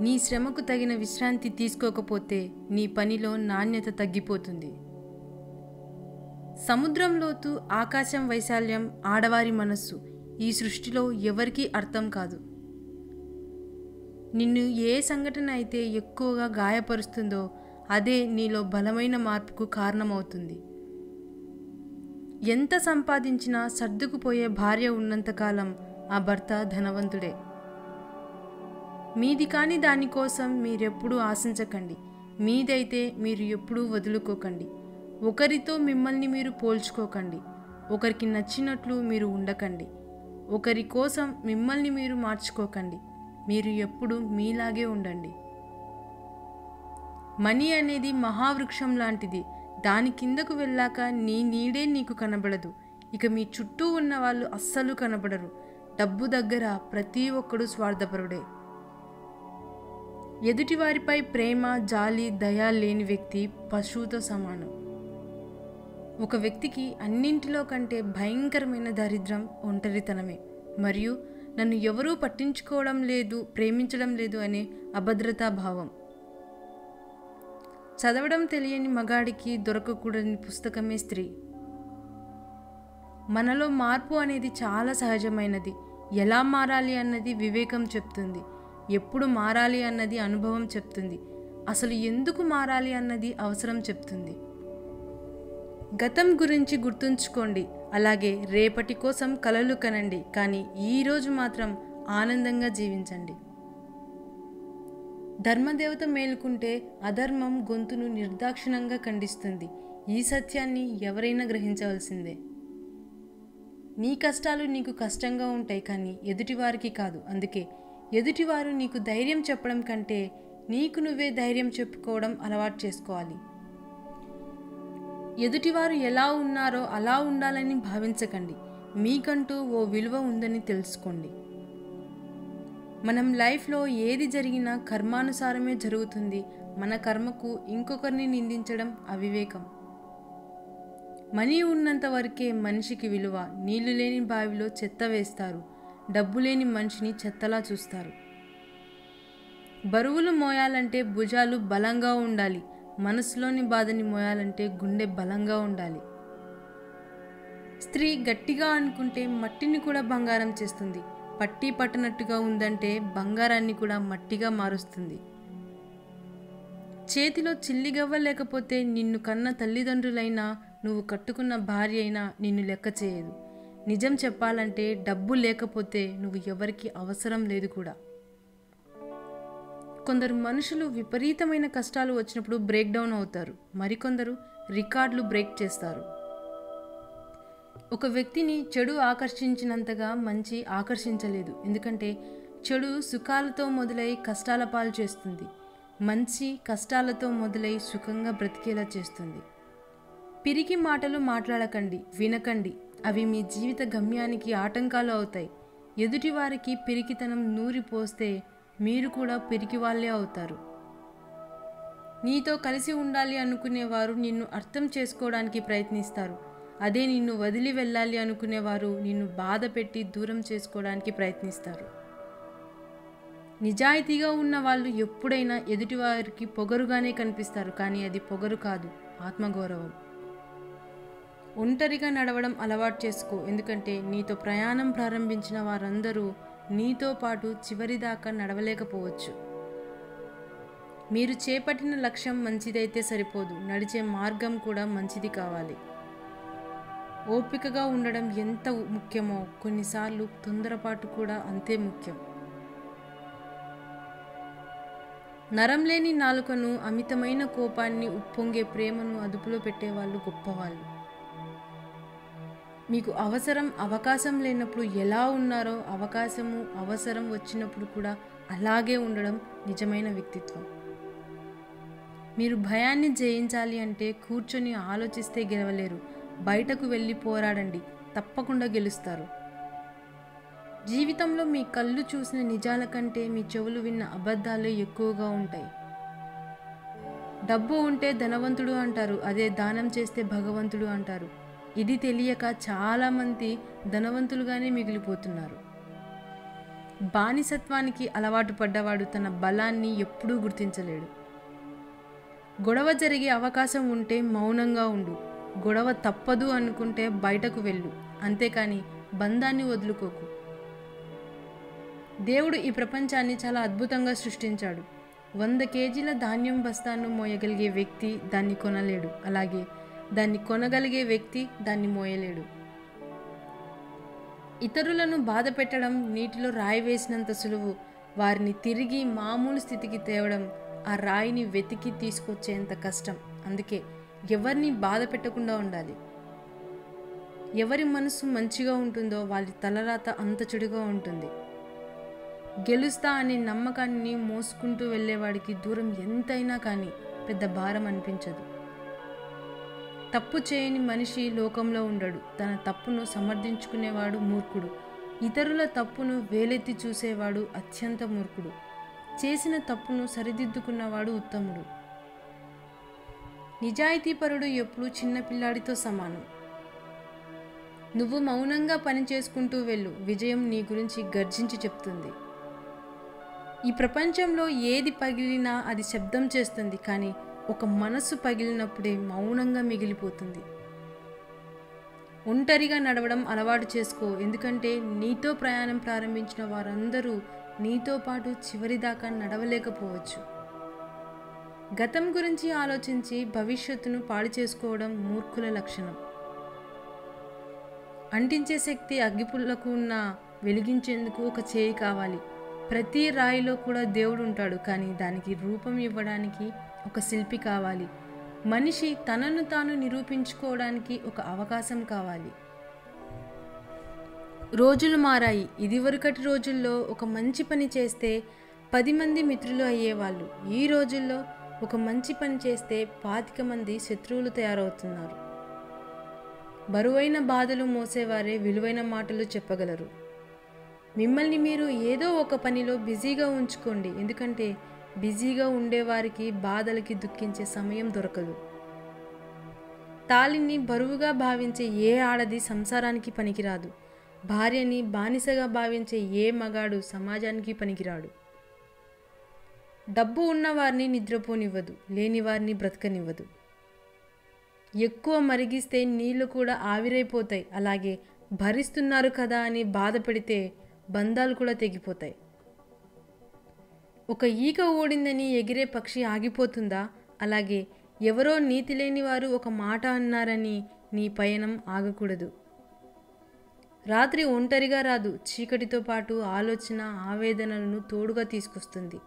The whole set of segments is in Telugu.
నీ శ్రమకు తగిన విశ్రాంతి తీసుకోకపోతే నీ పనిలో నాణ్యత తగ్గిపోతుంది. సముద్రం లోతు, ఆకాశం వైశాల్యం, ఆడవారి మనస్సు ఈ సృష్టిలో ఎవరికీ అర్థం కాదు. నిన్ను ఏ సంఘటన అయితే ఎక్కువగా గాయపరుస్తుందో అదే నీలో బలమైన మార్పుకు కారణమవుతుంది. ఎంత సంపాదించినా సర్దుకుపోయే భార్య ఉన్నంతకాలం ఆ భర్త ధనవంతుడే. మీది కాని దానికోసం మీరెప్పుడూ ఆశించకండి. మీదైతే మీరు ఎప్పుడూ వదులుకోకండి. ఒకరితో మిమ్మల్ని మీరు పోల్చుకోకండి. ఒకరికి నచ్చినట్లు మీరు ఉండకండి. ఒకరి కోసం మిమ్మల్ని మీరు మార్చుకోకండి. మీరు ఎప్పుడు మీలాగే ఉండండి. మనీ అనేది మహావృక్షం లాంటిది. దాని కిందకు వెళ్ళాక నీ నీడే నీకు కనబడదు. ఇక మీ చుట్టూ ఉన్న వాళ్ళు అస్సలు కనబడరు. డబ్బు దగ్గర ప్రతి ఒక్కడు స్వార్థపరుడే. ఎదుటివారిపై ప్రేమ, జాలి, దయ లేని వ్యక్తి పశువుతో సమానం. ఒక వ్యక్తికి అన్నింటిలో కంటే భయంకరమైన దరిద్రం ఒంటరితనమే. మరియు నన్ను ఎవరూ పట్టించుకోవడం లేదు, ప్రేమించడం లేదు అనే అభద్రతా భావం. చదవడం తెలియని మగాడికి దొరకకూడని పుస్తకమే స్త్రీ. మనలో మార్పు అనేది చాలా సహజమైనది. ఎలా మారాలి అన్నది వివేకం చెప్తుంది. ఎప్పుడు మారాలి అన్నది అనుభవం చెప్తుంది. అసలు ఎందుకు మారాలి అన్నది అవసరం చెప్తుంది. గతం గురించి గుర్తుంచుకోండి. అలాగే రేపటి కోసం కలలు కనండి. కానీ ఈరోజు మాత్రం ఆనందంగా జీవించండి. ధర్మదేవత మేలుకుంటే అధర్మం గొంతును నిర్దాక్షిణంగా ఖండిస్తుంది. ఈ సత్యాన్ని ఎవరైనా గ్రహించవలసిందే. నీ కష్టాలు నీకు కష్టంగా ఉంటాయి, కానీ ఎదుటివారికి కాదు. అందుకే ఎదుటివారు నీకు ధైర్యం చెప్పడం కంటే నీకు నువ్వే ధైర్యం చెప్పుకోవడం అలవాటు చేసుకోవాలి. ఎదుటివారు ఎలా ఉన్నారో అలా ఉండాలని భావించకండి. మీకంటూ ఓ విలువ ఉందని తెలుసుకోండి. మనం లైఫ్లో ఏది జరిగినా కర్మానుసారమే జరుగుతుంది. మన కర్మకు ఇంకొకరిని నిందించడం అవివేకం. మనీ ఉన్నంత వరకే మనిషికి విలువ. నీళ్లు లేని బావిలో చెత్త వేస్తారు. డబ్బు లేని మనిషిని చెత్తలా చూస్తారు. బరువులు మోయాలంటే భుజాలు బలంగా ఉండాలి. మనసులోని బాధని మోయాలంటే గుండె బలంగా ఉండాలి. స్త్రీ గట్టిగా అనుకుంటే మట్టిని కూడా బంగారం చేస్తుంది. పట్టి పట్టనట్టుగా ఉందంటే బంగారాన్ని కూడా మట్టిగా మారుస్తుంది. చేతిలో చిల్లిగవ్వ లేకపోతే నిన్ను కన్న తల్లిదండ్రులైనా, నువ్వు కట్టుకున్న భార్య అయినా నిన్ను లెక్క చేయదు. నిజం చెప్పాలంటే డబ్బు లేకపోతే నువ్వు ఎవరికి అవసరం లేదు కూడా. కొందరు మనుషులు విపరీతమైన కష్టాలు వచ్చినప్పుడు బ్రేక్ డౌన్ అవుతారు. మరికొందరు రికార్డులు బ్రేక్ చేస్తారు. ఒక వ్యక్తిని చెడు ఆకర్షించినంతగా మంచి ఆకర్షించలేదు. ఎందుకంటే చెడు సుఖాలతో మొదలై కష్టాల పాలు చేస్తుంది. మంచి కష్టాలతో మొదలై సుఖంగా బ్రతికేలా చేస్తుంది. పిరికి మాటలు మాట్లాడకండి, వినకండి. అవి మీ జీవిత గమ్యానికి ఆటంకాలు అవుతాయి. ఎదుటివారికి పిరికితనం నూరి పోస్తే మీరు కూడా పిరికి వాళ్ళే అవుతారు. నీతో కలిసి ఉండాలి అనుకునేవారు నిన్ను అర్థం చేసుకోవడానికి ప్రయత్నిస్తారు. అదే నిన్ను వదిలి వెళ్ళాలి అనుకునేవారు నిన్ను బాధ పెట్టి దూరం చేసుకోవడానికి ప్రయత్నిస్తారు. నిజాయితీగా ఉన్న వాళ్ళు ఎప్పుడైనా ఎదుటివారికి పొగరుగానే కనిపిస్తారు. కానీ అది పొగరు కాదు, ఆత్మగౌరవం. ఒంటరిగా నడవడం అలవాటు చేసుకో. ఎందుకంటే నీతో ప్రయాణం ప్రారంభించిన వారందరూ నీతో పాటు చివరిదాకా నడవలేకపోవచ్చు. మీరు చేపట్టిన లక్ష్యం మంచిదైతే సరిపోదు, నడిచే మార్గం కూడా మంచిది కావాలి. ఓపికగా ఉండడం ఎంత ముఖ్యమో కొన్నిసార్లు తొందరపాటు కూడా అంతే ముఖ్యం. నరం లేని నాలుకను, అమితమైన కోపాన్ని, ఉప్పొంగే ప్రేమను అదుపులో పెట్టేవాళ్ళు గొప్పవాళ్ళు. మీకు అవకాశం లేనప్పుడు ఎలా ఉన్నారో అవసరం వచ్చినప్పుడు కూడా అలాగే ఉండడం నిజమైన వ్యక్తిత్వం. మీరు భయాన్ని జయించాలి అంటే కూర్చొని ఆలోచిస్తే గెలవలేరు. బయటకు వెళ్ళి పోరాడండి, తప్పకుండా గెలుస్తారు. జీవితంలో మీ కళ్ళు చూసిన నిజాల కంటే మీ చెవులు విన్న అబద్ధాలే ఎక్కువగా ఉంటాయి. డబ్బు ఉంటే ధనవంతుడు అంటారు, అదే దానం చేస్తే భగవంతుడు అంటారు. ఇది తెలియక చాలామంది ధనవంతులుగానే మిగిలిపోతున్నారు. బానిసత్వానికి అలవాటు పడ్డవాడు తన బలాన్ని ఎప్పుడూ గుర్తించలేడు. గొడవ జరిగే అవకాశం ఉంటే మౌనంగా ఉండు. గొడవ తప్పదు అనుకుంటే బయటకు వెళ్ళు, అంతేకాని బంధాన్ని వదులుకోకు. దేవుడు ఈ ప్రపంచాన్ని చాలా అద్భుతంగా సృష్టించాడు. 100 కేజీల ధాన్యం బస్తాను మోయగలిగే వ్యక్తి దాన్ని కొనలేడు, అలాగే దాన్ని కొనగలిగే వ్యక్తి దాన్ని మోయలేడు. ఇతరులను బాధ పెట్టడం నీటిలో రాయి వేసినంత సులువు. వారిని తిరిగి మామూలు స్థితికి తేవడం ఆ రాయిని వెతికి తీసుకొచ్చేంత కష్టం. అందుకే ఎవరిని బాధ పెట్టకుండా ఉండాలి. ఎవరి మనసు మంచిగా ఉంటుందో వాళ్ళ తలరాత అంత చెడుగా ఉంటుంది. గెలుస్తా అనే నమ్మకాన్ని మోసుకుంటూ వెళ్ళేవాడికి దూరం ఎంతైనా కానీ పెద్ద భారం అనిపించదు. తప్పు చేయని మనిషి లోకంలో ఉండడు. తన తప్పును సమర్థించుకునేవాడు మూర్ఖుడు. ఇతరుల తప్పును వేలెత్తి చూసేవాడు అత్యంత మూర్ఖుడు. చేసిన తప్పును సరిదిద్దుకున్నవాడు ఉత్తముడు. నిజాయితీపరుడు ఎప్పుడూ చిన్నపిల్లాడితో సమానం. నువ్వు మౌనంగా పని చేసుకుంటూ వెళ్ళు, విజయం నీ గురించి గర్జించి చెప్తుంది. ఈ ప్రపంచంలో ఏది పగిలినా అది శబ్దం చేస్తుంది, కానీ ఒక మనసు పగిలినప్పుడే మౌనంగా మిగిలిపోతుంది. ఒంటరిగా నడవడం అలవాటు చేసుకో, ఎందుకంటే నీతో ప్రయాణం ప్రారంభించిన వారందరూ నీతో పాటు చివరిదాకా నడవలేకపోవచ్చు. గతం గురించి ఆలోచించి భవిష్యత్తును పాడు చేసుకోవడం మూర్ఖుల లక్షణం. అంటించే శక్తి అగ్గిపుల్లకు ఉన్న వెలిగించేందుకు ఒక చేయి కావాలి. ప్రతి రాయిలో కూడా దేవుడు ఉంటాడు, కానీ దానికి రూపం ఇవ్వడానికి ఒక శిల్పి కావాలి. మనిషి తనను తాను నిరూపించుకోవడానికి ఒక అవకాశం కావాలి. రోజులు మారాయి. ఇదివరకటి రోజుల్లో ఒక మంచి పని చేస్తే 10 మంది మిత్రులు అయ్యేవాళ్ళు. ఈ రోజుల్లో ఒక మంచి పని చేస్తే 25 మంది శత్రువులు తయారవుతున్నారు. బరువైన బాధలు మోసేవారే విలువైన మాటలు చెప్పగలరు. మిమ్మల్ని మీరు ఏదో ఒక పనిలో బిజీగా ఉంచుకోండి, ఎందుకంటే బిజీగా ఉండేవారికి బాధలకి దుఃఖించే సమయం దొరకదు. తాళిని బరువుగా భావించే ఏ ఆడది సంసారానికి పనికిరాదు. భార్యని బానిసగా భావించే ఏ మగాడు సమాజానికి పనికిరాడు. డబ్బు ఉన్నవారిని నిద్రపోనివ్వదు, లేని వారిని బ్రతకనివ్వదు. ఎక్కువ మరిగిస్తే నీళ్లు కూడా ఆవిరైపోతాయి, అలాగే భరిస్తున్నారు కదా అని బాధ పెడితే బంధాలు కూడా తెగిపోతాయి. ఒక ఈక ఊడిందని ఎగిరే పక్షి ఆగిపోతుందా? అలాగే ఎవరో నీతి లేని వారు ఒక మాట అన్నారని నీ పయనం ఆగకూడదు. రాత్రి ఒంటరిగా రాదు, చీకటితో పాటు ఆలోచన, ఆవేదనలను తోడుగా తీసుకొస్తుంది.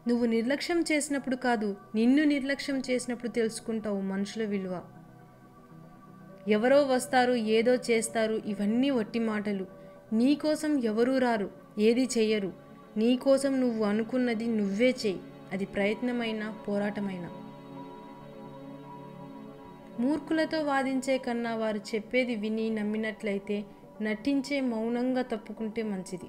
నువ్వు నిర్లక్ష్యం చేసినప్పుడు కాదు, నిన్ను నిర్లక్ష్యం చేసినప్పుడు తెలుసుకుంటావు మనుషుల విలువ. ఎవరో వస్తారు, ఏదో చేస్తారు, ఇవన్నీ వట్టి మాటలు. నీ కోసం ఎవరూ రారు, ఏది చెయ్యరు. నీ కోసం నువ్వు అనుకున్నది నువ్వే చెయ్యి, అది ప్రయత్నమైనా పోరాటమైనా. మూర్ఖులతో వాదించే కన్నా వారు చెప్పేది విని నమ్మినట్లయితే నటించే మౌనంగా తప్పుకుంటే మంచిది.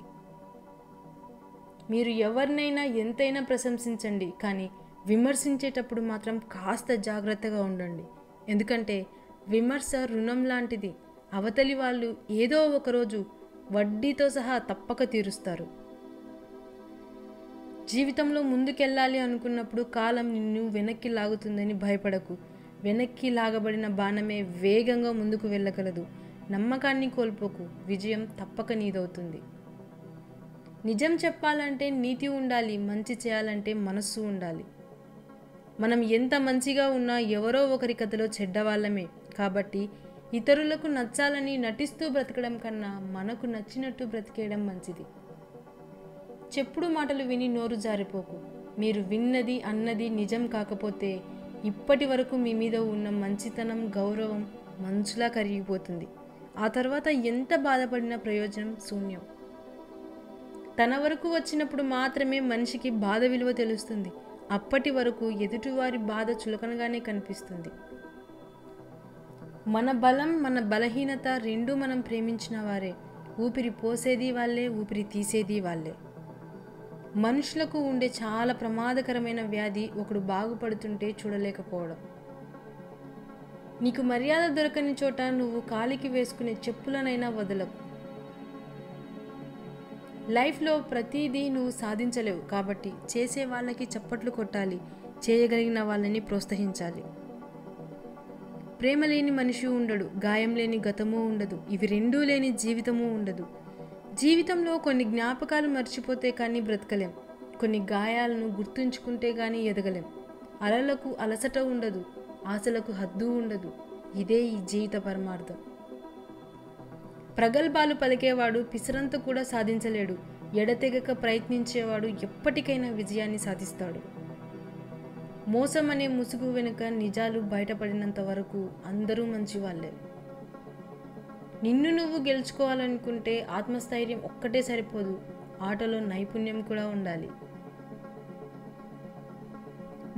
మీరు ఎవరినైనా ఎంతైనా ప్రశంసించండి, కానీ విమర్శించేటప్పుడు మాత్రం కాస్త జాగ్రత్తగా ఉండండి. ఎందుకంటే విమర్శ రుణం లాంటిది. అవతలి వాళ్ళు ఏదో ఒకరోజు వడ్డీతో సహా తప్పక తీరుస్తారు. జీవితంలో ముందుకెళ్ళాలి అనుకున్నప్పుడు కాలం నిన్ను వెనక్కి లాగుతుందని భయపడకు. వెనక్కి లాగబడిన బాణమే వేగంగా ముందుకు వెళ్ళగలదు. నమ్మకాన్ని కోల్పోకు, విజయం తప్పక నీదవుతుంది. నిజం చెప్పాలంటే నీతి ఉండాలి, మంచి చేయాలంటే మనస్సు ఉండాలి. మనం ఎంత మంచిగా ఉన్నా ఎవరో ఒకరి కథలో చెడ్డవాళ్ళమే. కాబట్టి ఇతరులకు నచ్చాలని నటిస్తూ బ్రతకడం కన్నా మనకు నచ్చినట్టు బ్రతికేయడం మంచిది. చెప్పుడు మాటలు విని నోరు జారిపోకు. మీరు విన్నది అన్నది నిజం కాకపోతే ఇప్పటి వరకు మీ మీద ఉన్న మంచితనం, గౌరవం మంచులా కరిగిపోతుంది. ఆ తర్వాత ఎంత బాధపడినా ప్రయోజనం శూన్యం. తన వరకు వచ్చినప్పుడు మాత్రమే మనిషికి బాధ విలువ తెలుస్తుంది. అప్పటి వరకు ఎదుటివారి బాధ చులకనగానే కనిపిస్తుంది. మన బలం, మన బలహీనత రెండూ మనం ప్రేమించిన వారే. ఊపిరి పోసేది వాళ్ళే, ఊపిరి తీసేది వాళ్ళే. మనుషులకు ఉండే చాలా ప్రమాదకరమైన వ్యాధి ఒకడు బాగుపడుతుంటే చూడలేకపోవడం. నీకు మర్యాద దొరకని చోట నువ్వు కాలికి వేసుకునే చెప్పులనైనా వదలకు. లైఫ్లో ప్రతిదీ నువ్వు సాధించలేవు, కాబట్టి చేసే వాళ్ళకి చప్పట్లు కొట్టాలి, చేయగలిగిన వాళ్ళని ప్రోత్సహించాలి. ప్రేమ లేని మనిషి ఉండడు, గాయం లేని గతము ఉండదు, ఇవి రెండూ లేని జీవితము ఉండదు. జీవితంలో కొన్ని జ్ఞాపకాలు మర్చిపోతే కానీ బ్రతకలేం, కొన్ని గాయాలను గుర్తుంచుకుంటే కానీ ఎదగలేం. అలలకు అలసట ఉండదు, ఆశలకు హద్దు ఉండదు. ఇదే ఈ జీవిత పరమార్థం. ప్రగల్భాలు పలికేవాడు పిసరంత కూడా సాధించలేడు, ఎడతెగక ప్రయత్నించేవాడు ఎప్పటికైనా విజయాన్ని సాధిస్తాడు. మోసం అనే ముసుగు వెనుక నిజాలు బయటపడినంత వరకు అందరూ మంచివాళ్లే. నిన్ను నువ్వు గెలుచుకోవాలనుకుంటే ఆత్మస్థైర్యం ఒక్కటే సరిపోదు, ఆటలో నైపుణ్యం కూడా ఉండాలి.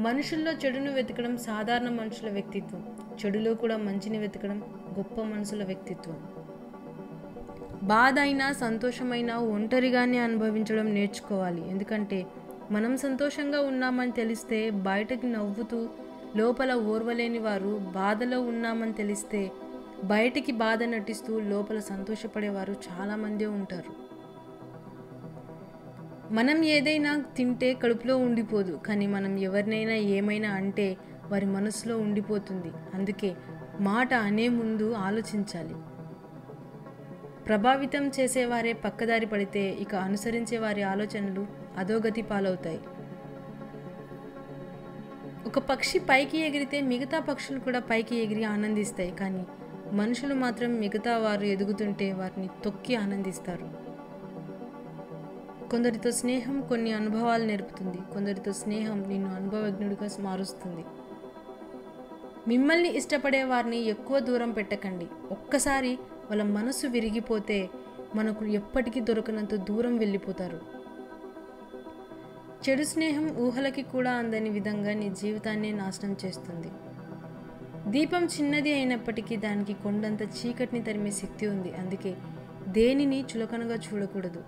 మనుషుల్లో చెడును వెతకడం సాధారణ మనుషుల వ్యక్తిత్వం, చెడులో కూడా మంచిని వెతకడం గొప్ప మనుషుల వ్యక్తిత్వం. బాధ అయినా సంతోషమైనా ఒంటరిగానే అనుభవించడం నేర్చుకోవాలి. ఎందుకంటే మనం సంతోషంగా ఉన్నామని తెలిస్తే బయటకి నవ్వుతూ లోపల ఓర్వలేని వారు, బాధలో ఉన్నామని తెలిస్తే బయటికి బాధ నటిస్తూ లోపల సంతోషపడేవారు చాలామందే ఉంటారు. మనం ఏదైనా తింటే కడుపులో ఉండిపోదు, కానీ మనం ఎవరినైనా ఏమైనా అంటే వారి మనసులో ఉండిపోతుంది. అందుకే మాట అనే ముందు ఆలోచించాలి. ప్రభావితం చేసేవారే పక్కదారి పడితే ఇక అనుసరించే వారి ఆలోచనలు అధోగతి పాలవుతాయి. ఒక పక్షి పైకి ఎగిరితే మిగతా పక్షులు కూడా పైకి ఎగిరి ఆనందిస్తాయి, కానీ మనుషులు మాత్రం మిగతా వారు ఎదుగుతుంటే వారిని తొక్కి ఆనందిస్తారు. కొందరితో స్నేహం కొన్ని అనుభవాలు నేర్పుతుంది, కొందరితో స్నేహం నిన్ను అనుభవజ్ఞుడిగా మారుస్తుంది. మిమ్మల్ని ఇష్టపడే వారిని ఎక్కువ దూరం పెట్టకండి. ఒక్కసారి వాళ్ళ మనసు విరిగిపోతే మనకు ఎప్పటికీ దొరకనంత దూరం వెళ్ళిపోతారు. చెడు స్నేహం ఊహలకి కూడా అందని విధంగా నీ జీవితాన్ని నాశనం చేస్తుంది. దీపం చిన్నది అయినప్పటికీ దానికి కొండంత చీకటిని తరిమే శక్తి ఉంది. అందుకే దేనిని చులకనగా చూడకూడదు.